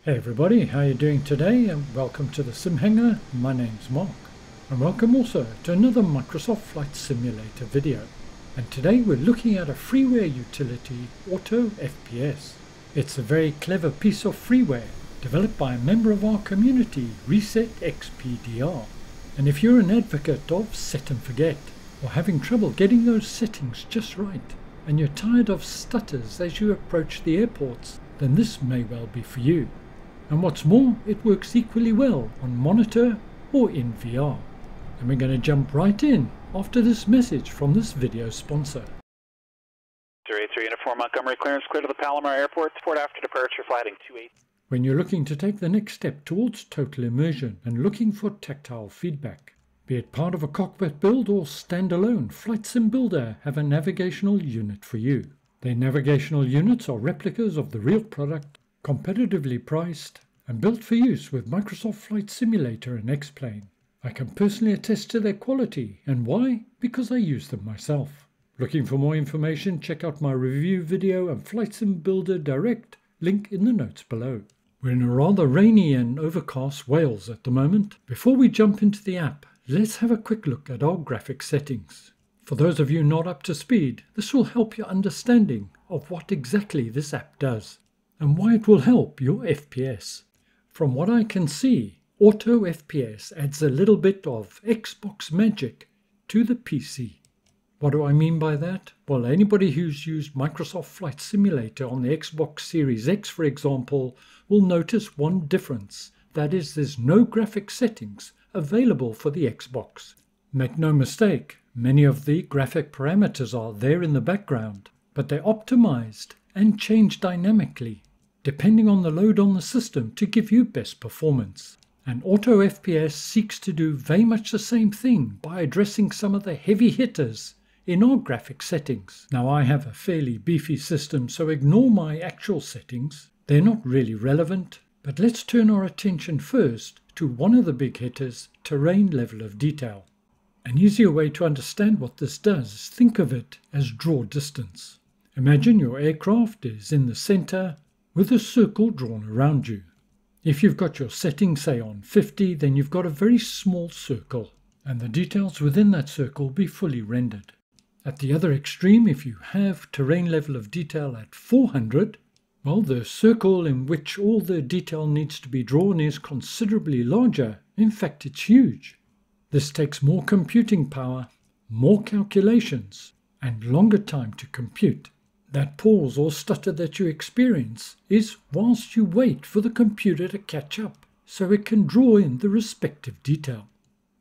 Hey everybody, how are you doing today? And welcome to the Sim Hangar. My name's Mark. And welcome also to another Microsoft Flight Simulator video. And today we're looking at a freeware utility, AutoFPS. It's a very clever piece of freeware developed by a member of our community, ResetXPDR. And if you're an advocate of set and forget, or having trouble getting those settings just right, and you're tired of stutters as you approach the airports, then this may well be for you. And what's more, it works equally well on monitor or in VR. And we're going to jump right in after this message from this video sponsor. 083 Uniform Montgomery, clearance clear to the Palomar Airport. Port after departure, flighting 28. When you're looking to take the next step towards total immersion and looking for tactile feedback, be it part of a cockpit build or standalone, Flight Sim Builder have a navigational unit for you. Their navigational units are replicas of the real product, competitively priced, and built for use with Microsoft Flight Simulator and X-Plane. I can personally attest to their quality, and why? Because I use them myself. Looking for more information, check out my review video and Flight Sim Builder Direct, link in the notes below. We're in a rather rainy and overcast Wales at the moment. Before we jump into the app, let's have a quick look at our graphic settings. For those of you not up to speed, this will help your understanding of what exactly this app does and why it will help your FPS. From what I can see, AutoFPS adds a little bit of Xbox magic to the PC. What do I mean by that? Well, anybody who's used Microsoft Flight Simulator on the Xbox Series X, for example, will notice one difference. That is, there's no graphic settings available for the Xbox. Make no mistake, many of the graphic parameters are there in the background, but they're optimized and change dynamically, depending on the load on the system to give you best performance. And AutoFPS seeks to do very much the same thing by addressing some of the heavy hitters in our graphic settings. Now, I have a fairly beefy system, so ignore my actual settings. They're not really relevant, but let's turn our attention first to one of the big hitters, terrain level of detail. An easier way to understand what this does is think of it as draw distance. Imagine your aircraft is in the center with a circle drawn around you. If you've got your setting, say on 50, then you've got a very small circle, and the details within that circle will be fully rendered. At the other extreme, if you have terrain level of detail at 400, well, the circle in which all the detail needs to be drawn is considerably larger. In fact, it's huge. This takes more computing power, more calculations, and longer time to compute. That pause or stutter that you experience is whilst you wait for the computer to catch up, so it can draw in the respective detail.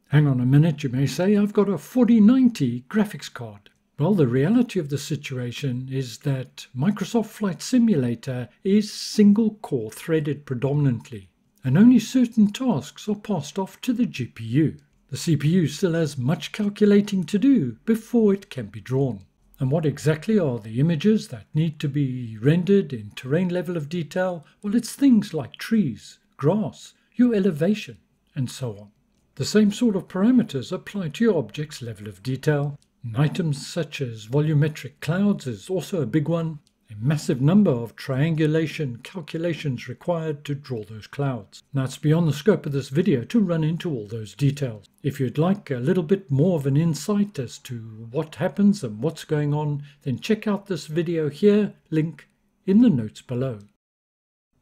Hang on a minute, you may say, I've got a 4090 graphics card. Well, the reality of the situation is that Microsoft Flight Simulator is single-core threaded predominantly, and only certain tasks are passed off to the GPU. The CPU still has much calculating to do before it can be drawn. And what exactly are the images that need to be rendered in terrain level of detail? Well, it's things like trees, grass, your elevation, and so on. The same sort of parameters apply to your object's level of detail. And items such as volumetric clouds is also a big one. A massive number of triangulation calculations required to draw those clouds. Now, it's beyond the scope of this video to run into all those details. If you'd like a little bit more of an insight as to what happens and what's going on, then check out this video here, link in the notes below.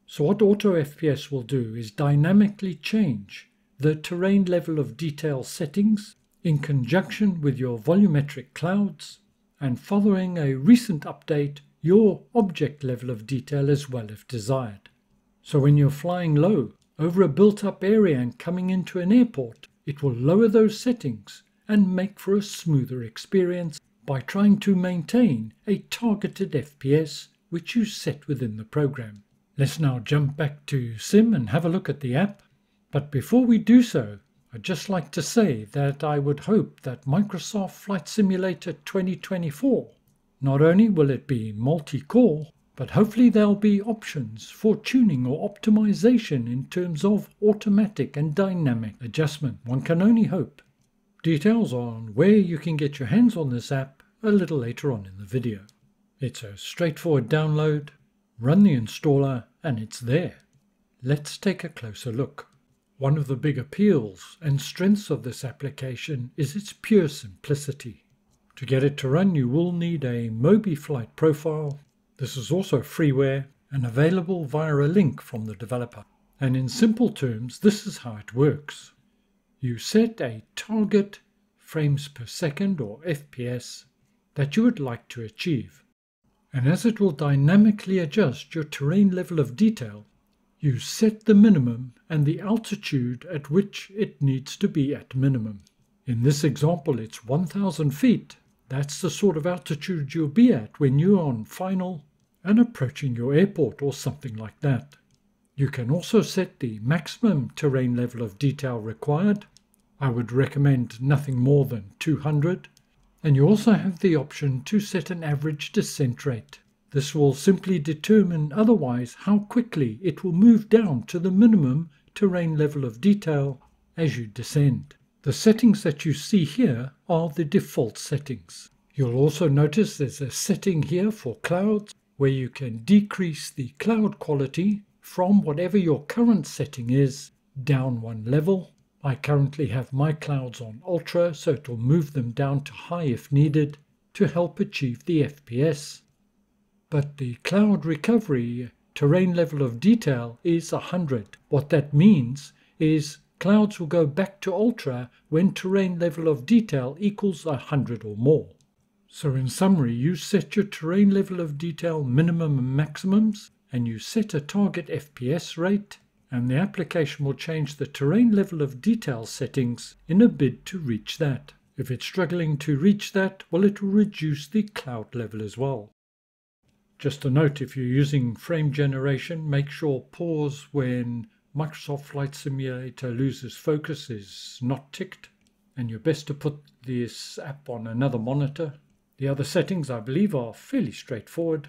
So what AutoFPS will do is dynamically change the terrain level of detail settings in conjunction with your volumetric clouds, and following a recent update, your object level of detail as well if desired. So when you're flying low over a built-up area and coming into an airport, it will lower those settings and make for a smoother experience by trying to maintain a targeted FPS which you set within the program. Let's now jump back to Sim and have a look at the app. But before we do so, I'd just like to say that I would hope that Microsoft Flight Simulator 2024, not only will it be multi-core, but hopefully there'll be options for tuning or optimization in terms of automatic and dynamic adjustment. One can only hope. Details on where you can get your hands on this app a little later on in the video. It's a straightforward download, run the installer, and it's there. let's take a closer look. One of the big appeals and strengths of this application is its pure simplicity. To get it to run, you will need a Mobi flight profile. This is also freeware and available via a link from the developer. And in simple terms, this is how it works. You set a target frames per second or FPS that you would like to achieve. And as it will dynamically adjust your terrain level of detail, you set the minimum and the altitude at which it needs to be at minimum. In this example, it's 1,000 feet. That's the sort of altitude you'll be at when you're on final and approaching your airport or something like that. You can also set the maximum terrain level of detail required. I would recommend nothing more than 200. And you also have the option to set an average descent rate. This will simply determine otherwise how quickly it will move down to the minimum terrain level of detail as you descend. The settings that you see here are the default settings. You'll also notice there's a setting here for clouds where you can decrease the cloud quality from whatever your current setting is down one level. I currently have my clouds on Ultra, so it will move them down to high if needed to help achieve the FPS. But the cloud recovery terrain level of detail is 100. What that means is clouds will go back to Ultra when terrain level of detail equals 100 or more. So in summary, you set your terrain level of detail minimum and maximums, and you set a target FPS rate, and the application will change the terrain level of detail settings in a bid to reach that. If it's struggling to reach that, well, it will reduce the cloud level as well. Just a note, if you're using frame generation, make sure pause when Microsoft Flight Simulator loses focus is not ticked, and you're best to put this app on another monitor. The other settings, I believe, are fairly straightforward,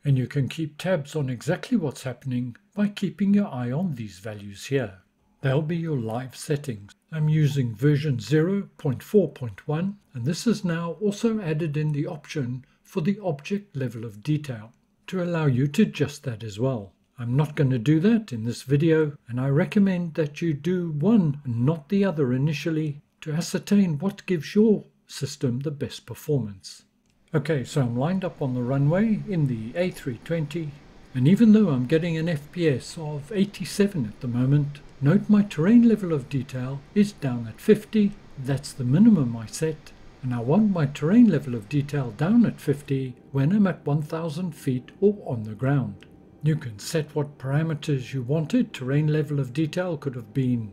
and you can keep tabs on exactly what's happening by keeping your eye on these values here. They'll be your live settings. I'm using version 0.4.1, and this is now also added in the option for the object level of detail to allow you to adjust that as well. I'm not going to do that in this video, and I recommend that you do one and not the other initially to ascertain what gives your system the best performance. Okay, so I'm lined up on the runway in the A320, and even though I'm getting an FPS of 87 at the moment, note my terrain level of detail is down at 50. That's the minimum I set, and I want my terrain level of detail down at 50 when I'm at 1,000 feet or on the ground. You can set what parameters you wanted. Terrain level of detail could have been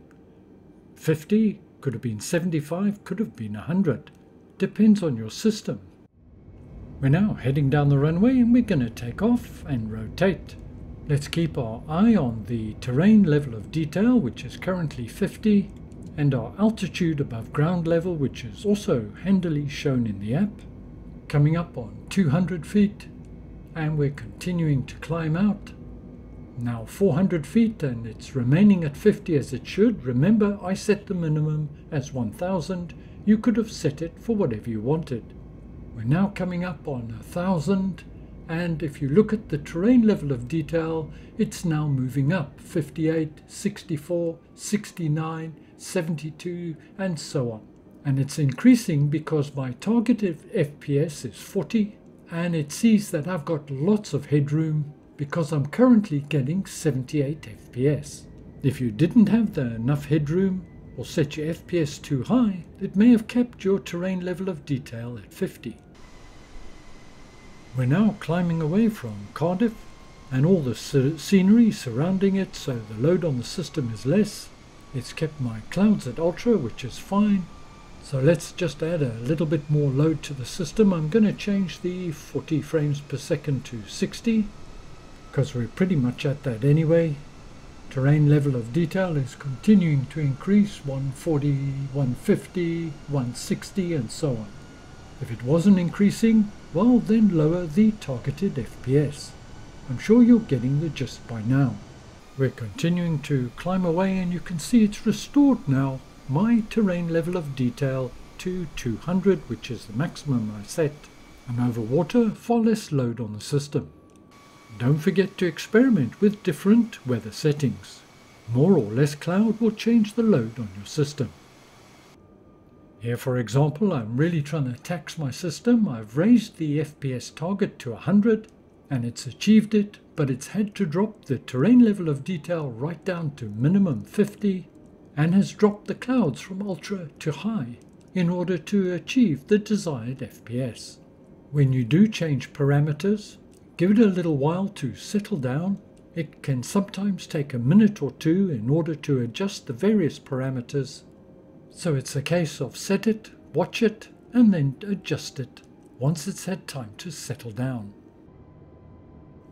50, could have been 75, could have been 100. Depends on your system. We're now heading down the runway and we're going to take off and rotate. Let's keep our eye on the terrain level of detail, which is currently 50, and our altitude above ground level, which is also handily shown in the app. Coming up on 200 feet, and we're continuing to climb out. Now 400 feet, and it's remaining at 50 as it should. Remember, I set the minimum as 1,000. You could have set it for whatever you wanted. We're now coming up on 1,000, and if you look at the terrain level of detail, it's now moving up 58, 64, 69, 72, and so on. And it's increasing because my targeted FPS is 40, and it sees that I've got lots of headroom because I'm currently getting 78 FPS. If you didn't have enough headroom or set your FPS too high, it may have kept your terrain level of detail at 50. We're now climbing away from Cardiff and all the scenery surrounding it, so the load on the system is less. It's kept my clouds at ultra, which is fine. So let's just add a little bit more load to the system. I'm going to change the 40 frames per second to 60 because we're pretty much at that anyway. Terrain level of detail is continuing to increase, 140, 150, 160 and so on. If it wasn't increasing, well then lower the targeted FPS. I'm sure you're getting the gist by now. We're continuing to climb away and you can see it's restored now my terrain level of detail to 200, which is the maximum I set. And over water, far less load on the system. Don't forget to experiment with different weather settings. More or less cloud will change the load on your system. Here, for example, I'm really trying to tax my system. I've raised the FPS target to 100 and it's achieved it, but it's had to drop the terrain level of detail right down to minimum 50 and has dropped the clouds from ultra to high in order to achieve the desired FPS. When you do change parameters, give it a little while to settle down. It can sometimes take a minute or two in order to adjust the various parameters. So it's a case of set it, watch it, and then adjust it once it's had time to settle down.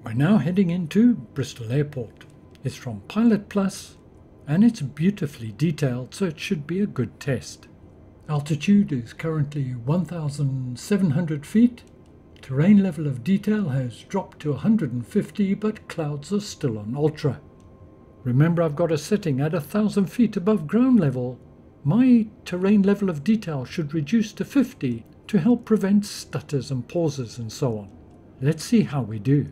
We're now heading into Bristol Airport. It's from Pilot Plus, and it's beautifully detailed, so it should be a good test. Altitude is currently 1,700 feet. Terrain level of detail has dropped to 150, but clouds are still on ultra. Remember, I've got a setting at 1,000 feet above ground level. My terrain level of detail should reduce to 50 to help prevent stutters and pauses and so on. Let's see how we do.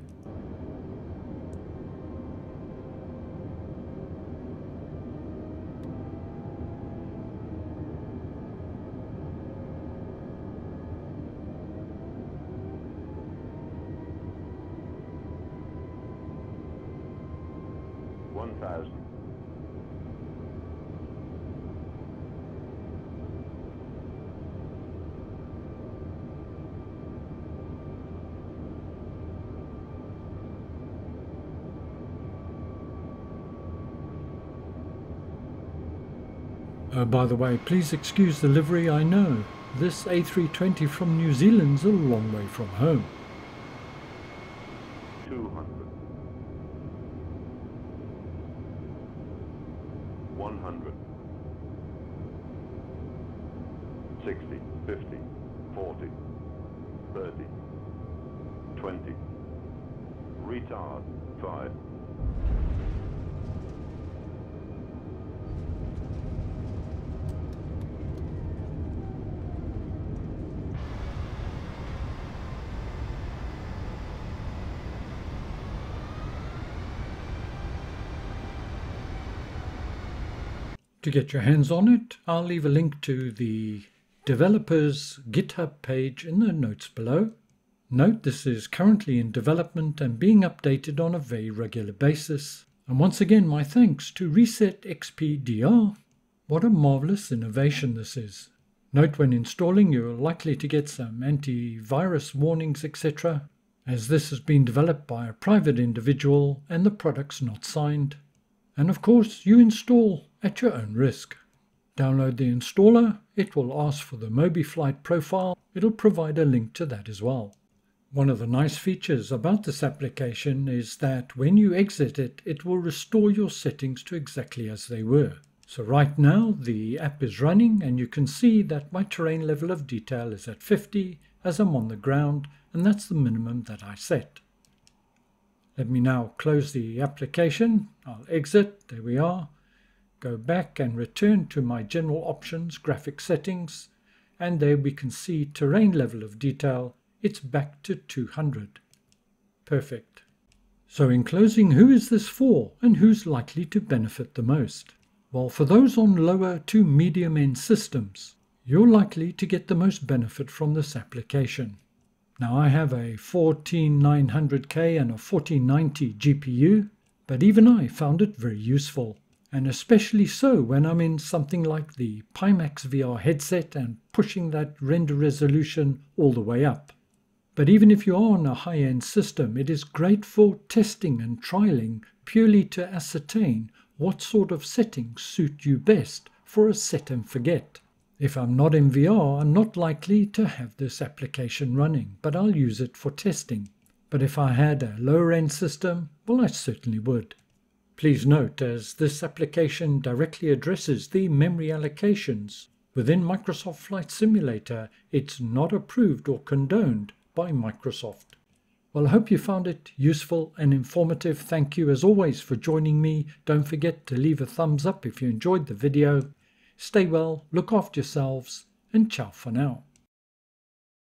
By the way, please excuse the livery. I know this A320 from New Zealand's a long way from home. 200, 100, 60, 50, 40, 30, 20, retard, 5. To get your hands on it, I'll leave a link to the developer's GitHub page in the notes below. Note this is currently in development and being updated on a very regular basis. And once again, my thanks to Reset XPDR. What a marvelous innovation this is. Note when installing you're likely to get some antivirus warnings, etc., as this has been developed by a private individual and the product's not signed. And of course, you install at your own risk. Download the installer, it will ask for the MobiFlight profile, it'll provide a link to that as well. One of the nice features about this application is that when you exit it, it will restore your settings to exactly as they were. So right now the app is running and you can see that my terrain level of detail is at 50 as I'm on the ground, and that's the minimum that I set. Let me now close the application. I'll exit, there we are. Go back and return to my general options, graphic settings, and there we can see terrain level of detail. It's back to 200. Perfect. So in closing, who is this for and who's likely to benefit the most? Well, for those on lower to medium end systems, you're likely to get the most benefit from this application. Now I have a 14900K and a 4090 GPU, but even I found it very useful, and especially so when I'm in something like the Pimax VR headset and pushing that render resolution all the way up. But even if you are on a high-end system, it is great for testing and trialing purely to ascertain what sort of settings suit you best for a set and forget. If I'm not in VR, I'm not likely to have this application running, but I'll use it for testing. But if I had a lower-end system, well, I certainly would. Please note, as this application directly addresses the memory allocations within Microsoft Flight Simulator, it's not approved or condoned by Microsoft. Well, I hope you found it useful and informative. Thank you as always for joining me. Don't forget to leave a thumbs up if you enjoyed the video. Stay well, look after yourselves, and ciao for now.